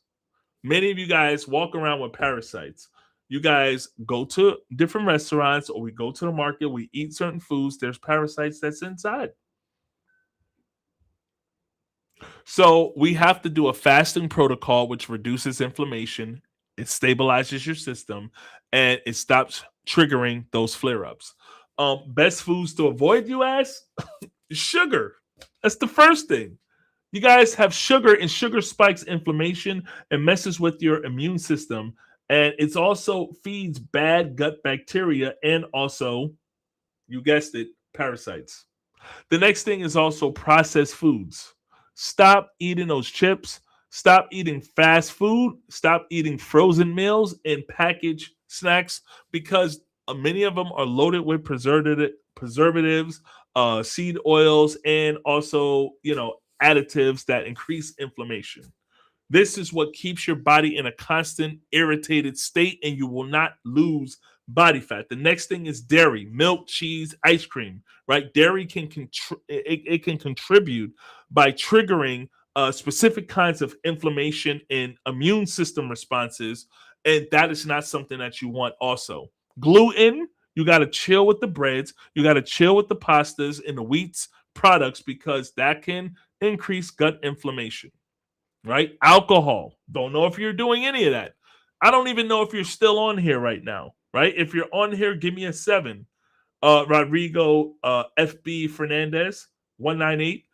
Many of you guys walk around with parasites. You guys go to different restaurants, or we go to the market, we eat certain foods, there's parasites that's inside. So we have to do a fasting protocol, which reduces inflammation, it stabilizes your system, and it stops triggering those flare ups. Best foods to avoid, you ask? Sugar. That's the first thing. You guys have sugar, and sugar spikes inflammation and messes with your immune system. And it also feeds bad gut bacteria and also, you guessed it, parasites. The next thing is also processed foods. Stop eating those chips. Stop eating fast food. Stop eating frozen meals and packaged snacks because many of them are loaded with preservatives, seed oils, and also additives that increase inflammation. This is what keeps your body in a constant irritated state, and you will not lose body fat. The next thing is dairy, milk, cheese, ice cream. Right? Dairy it can contribute by triggering specific kinds of inflammation and immune system responses, and that is not something that you want. Also, gluten. You got to chill with the breads. You got to chill with the pastas and the wheats products because that can increase gut inflammation, right? Alcohol. Don't know if you're doing any of that. I don't even know if you're still on here right now, right? If you're on here, give me a 7. Rodrigo FB Fernandez 198.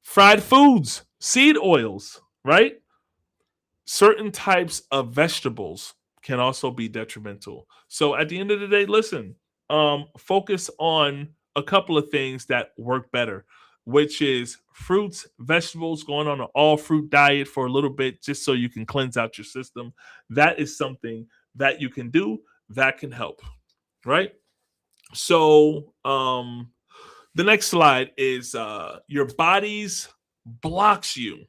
Fried foods, seed oils, right? Certain types of vegetables can also be detrimental. So at the end of the day, listen, focus on a couple of things that work better, which is fruits, vegetables, going on an all fruit diet for a little bit just so you can cleanse out your system. That is something that you can do that can help, right? So the next slide is your body's blocks you,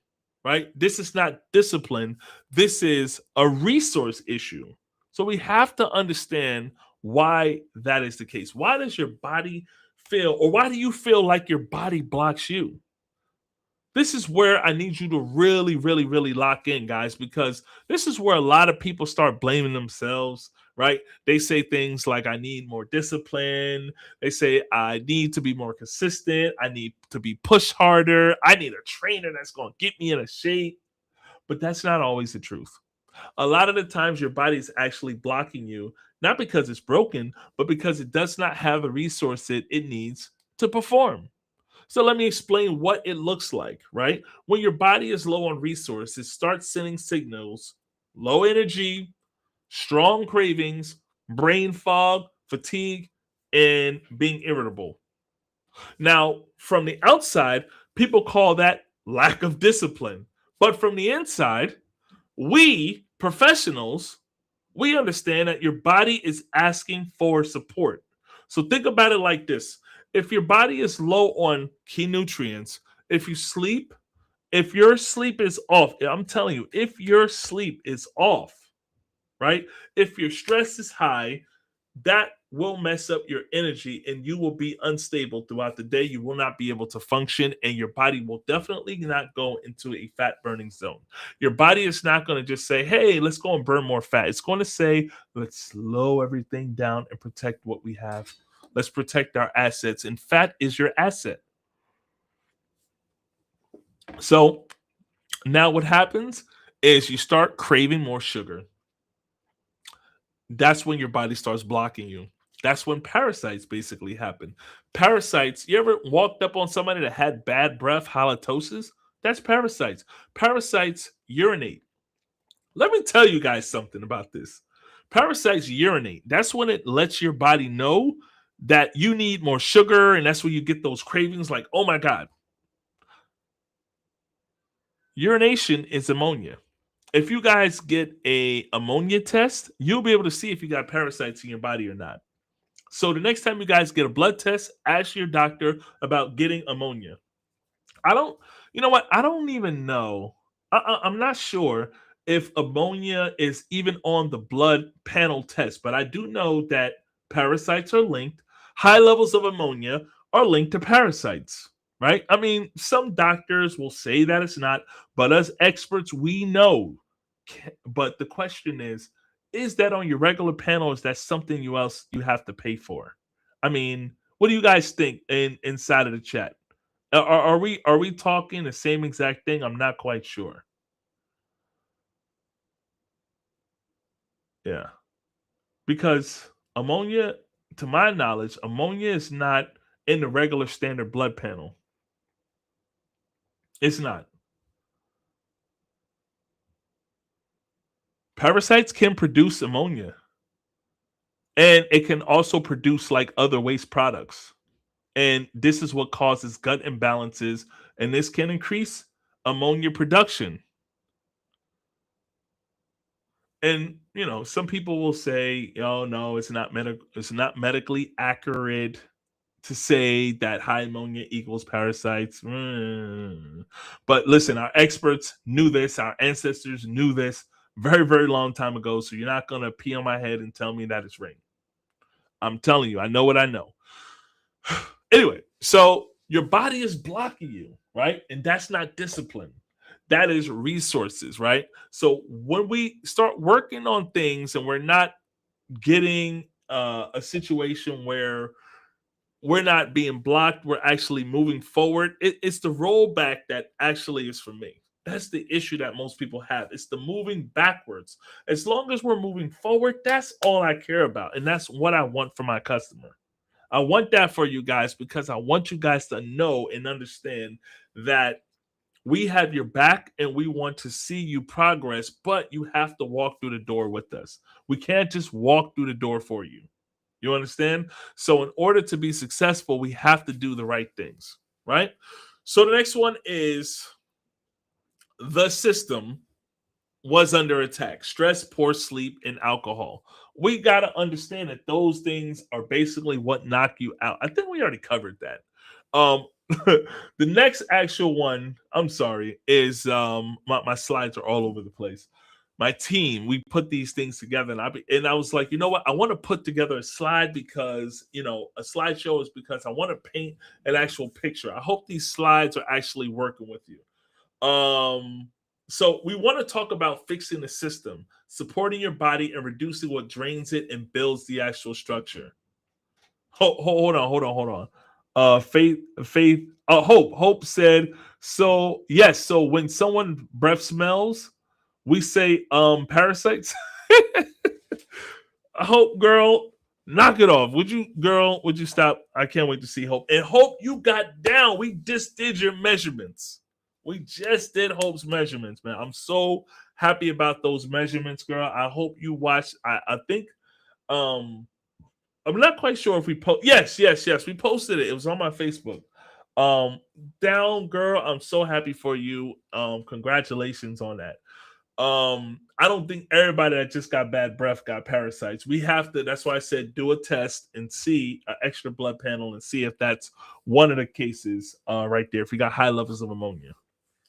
right? This is not discipline. This is a resource issue. So we have to understand why that is the case. Why does your body feel, or why do you feel like your body blocks you? This is where I need you to really, really, really lock in, guys, because this is where a lot of people start blaming themselves, right? They say things like, I need more discipline. They say, I need to be more consistent. I need to be pushed harder. I need a trainer that's going to get me in a shape. But that's not always the truth. A lot of the times, your body is actually blocking you, not because it's broken, but because it does not have the resources it needs to perform. So let me explain what it looks like, right? When your body is low on resources, it starts sending signals, low energy, strong cravings, brain fog, fatigue, and being irritable. Now, from the outside, people call that lack of discipline. But from the inside, we professionals, we understand that your body is asking for support. So think about it like this. If your body is low on key nutrients, if you sleep, if your sleep is off, I'm telling you, if your sleep is off, right? If your stress is high, that will mess up your energy and you will be unstable throughout the day. You will not be able to function and your body will definitely not go into a fat burning zone. Your body is not going to just say, hey, let's go and burn more fat. It's going to say, let's slow everything down and protect what we have. Let's protect our assets. And fat is your asset. So now what happens is you start craving more sugar. That's when your body starts blocking you. That's when parasites basically happen. Parasites, you ever walked up on somebody that had bad breath, halitosis? That's parasites. Parasites urinate. Let me tell you guys something about this. Parasites urinate. That's when it lets your body know that you need more sugar, and that's when you get those cravings like, oh my God. Urination is ammonia. If you guys get a ammonia test, you'll be able to see if you got parasites in your body or not. So the next time you guys get a blood test, ask your doctor about getting ammonia. I don't, you know what? I don't even know. I'm not sure if ammonia is even on the blood panel test, but I do know that parasites are linked. High levels of ammonia are linked to parasites, right? I mean, some doctors will say that it's not, but as experts, we know. But the question is that on your regular panel? Is that something else you have to pay for? I mean, what do you guys think inside of the chat? Are we talking the same exact thing? I'm not quite sure. Yeah, because ammonia, to my knowledge, ammonia is not in the regular standard blood panel. It's not. Parasites can produce ammonia, and it can also produce like other waste products. And this is what causes gut imbalances, and this can increase ammonia production. And some people will say, "Oh no, it's not medically accurate to say that high ammonia equals parasites." But listen, our experts knew this. Our ancestors knew this very, very long time ago. So you're not gonna pee on my head and tell me that it's rain. I'm telling you, I know what I know. Anyway, so your body is blocking you, right? And that's not discipline. That is resources, right? So when we start working on things and we're not getting a situation where we're not being blocked, we're actually moving forward. It's the rollback that actually is for me. That's the issue that most people have. It's the moving backwards. As long as we're moving forward, that's all I care about. And that's what I want for my customer. I want that for you guys because I want you guys to know and understand that we have your back and we want to see you progress, but you have to walk through the door with us. We can't just walk through the door for you. You understand? So, in order to be successful, we have to do the right things, right? So, the next one is the system was under attack: stress, poor sleep, and alcohol. We got to understand that those things are basically what knock you out. I think we already covered that. The next actual one, I'm sorry, is my slides are all over the place. My team, we put these things together, and I was like, you know what? I want to put together a slide because a slideshow is because I want to paint an actual picture. I hope these slides are actually working with you. So we want to talk about fixing the system, supporting your body, and reducing what drains it and builds the actual structure. Hold on. Hope said, so yes, so when someone breath smells, we say parasites. Hope girl, knock it off. Would you stop? I can't wait to see Hope. And Hope, you got down. We just did your measurements. We just did Hope's measurements, man. I'm so happy about those measurements, girl. I hope you watched. I think I'm not quite sure if we yes, we posted it. It was on my Facebook. Down girl, I'm so happy for you. Congratulations on that. I don't think everybody that just got bad breath got parasites. We have to, that's why I said do a test and see an extra blood panel and see if that's one of the cases right there, if you got high levels of ammonia.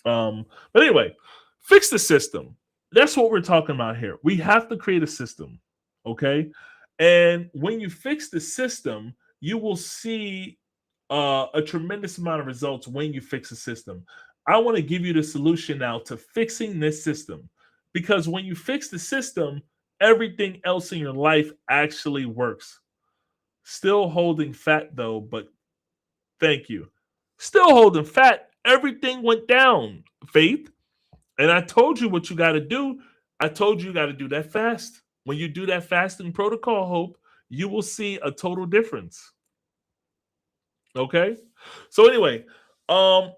But anyway, fix the system. that's what we're talking about here. We have to create a system, okay? And when you fix the system, you will see a tremendous amount of results when you fix a system. I want to give you the solution now to fixing this system, because when you fix the system, everything else in your life actually works. Still holding fat though, but thank you. Still holding fat. Everything went down, Faith. And I told you what you got to do. I told you got to do that fast. When you do that fasting protocol, Hope, you will see a total difference. Okay? So anyway, um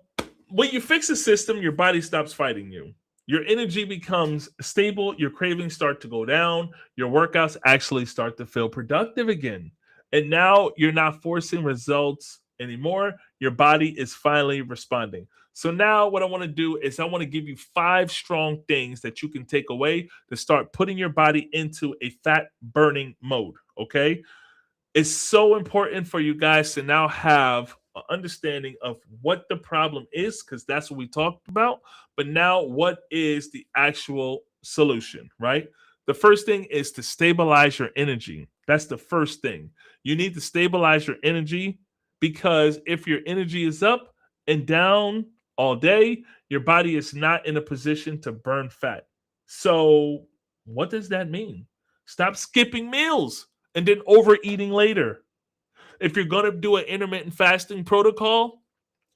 when you fix the system, your body stops fighting you. Your energy becomes stable, your cravings start to go down, your workouts actually start to feel productive again. And now you're not forcing results anymore. Your body is finally responding. So now what I want to do is I want to give you 5 strong things that you can take away to start putting your body into a fat burning mode, okay? It's so important for you guys to now have an understanding of what the problem is, because that's what we talked about. But now, what is the actual solution, right? The first thing is to stabilize your energy. That's the first thing. You need to stabilize your energy, because if your energy is up and down all day, your body is not in a position to burn fat. So, what does that mean? Stop skipping meals and then overeating later. If you're going to do an intermittent fasting protocol,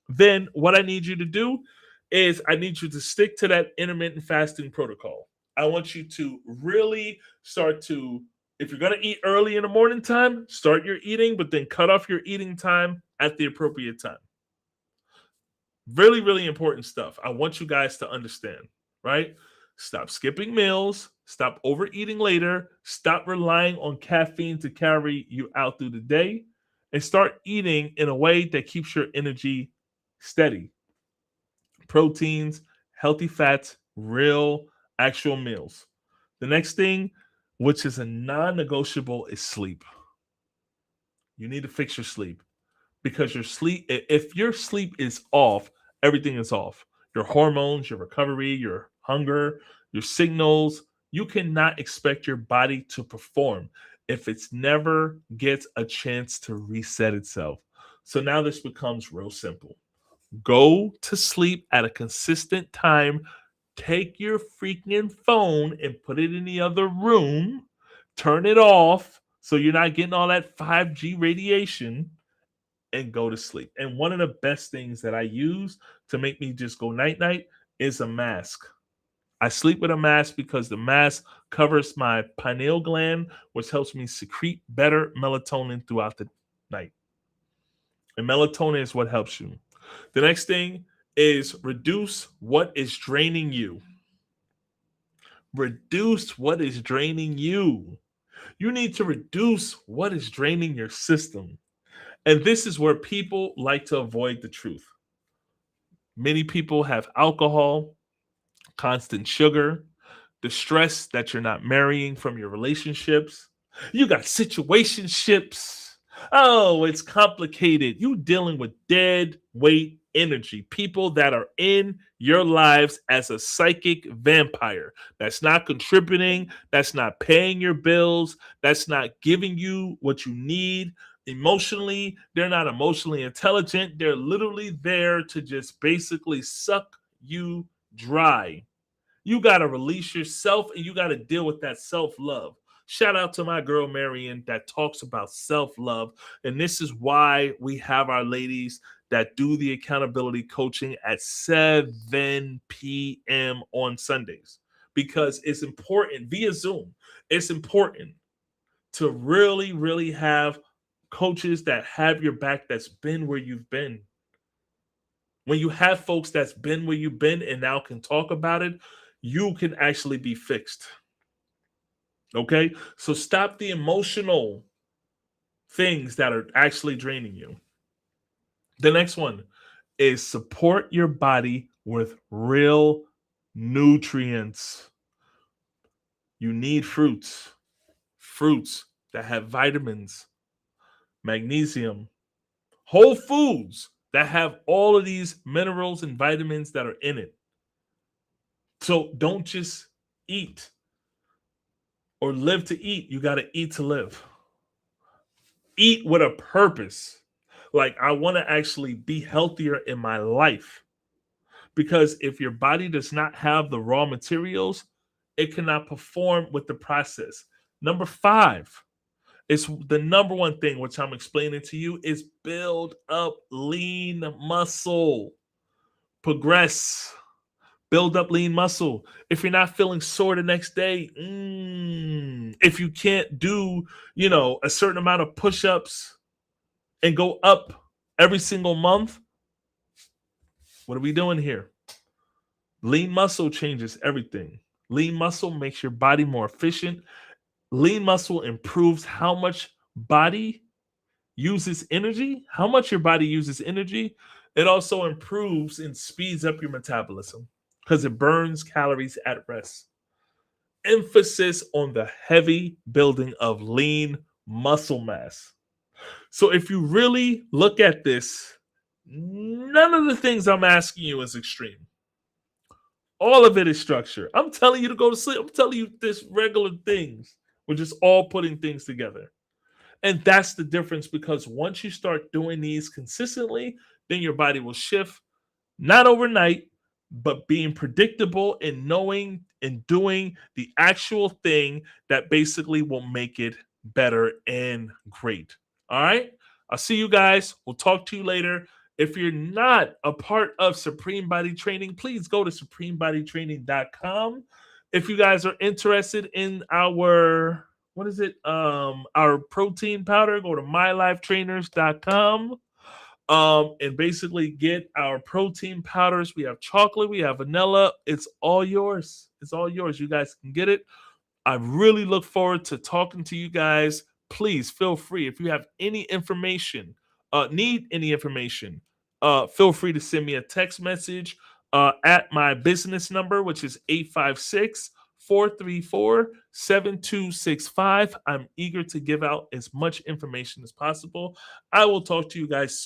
then what I need you to do is I need you to stick to that intermittent fasting protocol. I want you to really start to, if you're going to eat early in the morning time, start your eating, but then cut off your eating time at the appropriate time. Really, really important stuff. I want you guys to understand, right? Stop skipping meals, stop overeating later, stop relying on caffeine to carry you out through the day, and start eating in a way that keeps your energy steady. Proteins, healthy fats, real, actual meals. The next thing, which is a non negotiable, is sleep. You need to fix your sleep, because your sleep, if your sleep is off, everything is off. Your hormones, your recovery, your hunger, your signals, you cannot expect your body to perform if it's never gets a chance to reset itself. So now this becomes real simple. Go to sleep at a consistent time. Take your freaking phone and put it in the other room. Turn it off so you're not getting all that 5G radiation, and go to sleep. And one of the best things that I use to make me just go night night is a mask. I sleep with a mask because the mask covers my pineal gland, which helps me secrete better melatonin throughout the night. And melatonin is what helps you. The next thing is reduce what is draining you. Reduce what is draining you. You need to reduce what is draining your system. And this is where people like to avoid the truth. Many people have alcohol, constant sugar, the stress that you're not marrying from your relationships. You got situationships. Oh, it's complicated. You dealing with dead weight energy, people that are in your lives as a psychic vampire that's not contributing, that's not paying your bills, that's not giving you what you need emotionally. They're not emotionally intelligent. They're literally there to just basically suck you dry. You got to release yourself, and you got to deal with that self love. Shout out to my girl Marion that talks about self love. And this is why we have our ladies that do the accountability coaching at 7 p.m. on Sundays, because it's important via Zoom. It's important to really, really have coaches that have your back, that's been where you've been. When you have folks that's been where you've been and now can talk about it, you can actually be fixed. Okay? So stop the emotional things that are actually draining you. The next one is support your body with real nutrients. You need fruits that have vitamins, magnesium, whole foods that have all of these minerals and vitamins that are in it. So don't just eat or live to eat. You got to eat to live. Eat with a purpose. Like, I want to actually be healthier in my life. Because if your body does not have the raw materials, it cannot perform with the process. Number 5 is the number one thing, which I'm explaining to you, is build up lean muscle. Progress. Build up lean muscle. If you're not feeling sore the next day, if you can't do, a certain amount of push-ups and go up every single month, what are we doing here? Lean muscle changes everything. Lean muscle makes your body more efficient. Lean muscle improves how much body uses energy, how much your body uses energy. It also improves and speeds up your metabolism because it burns calories at rest. Emphasis on the heavy building of lean muscle mass. So if you really look at this, none of the things I'm asking you is extreme. All of it is structure. I'm telling you to go to sleep. I'm telling you this regular things. We're just all putting things together. And that's the difference, because once you start doing these consistently, then your body will shift, not overnight, but being predictable and knowing and doing the actual thing that basically will make it better and great. All right. I'll see you guys. We'll talk to you later. If you're not a part of Supreme Body Training, please go to supremebodytraining.com. If you guys are interested in our protein powder, go to mylifetrainers.com. And basically get our protein powders. We have chocolate, we have vanilla. It's all yours. It's all yours. You guys can get it. I really look forward to talking to you guys. Please feel free. If you have any information, need any information, feel free to send me a text message at my business number, which is 856-434-7265. I'm eager to give out as much information as possible. I will talk to you guys soon.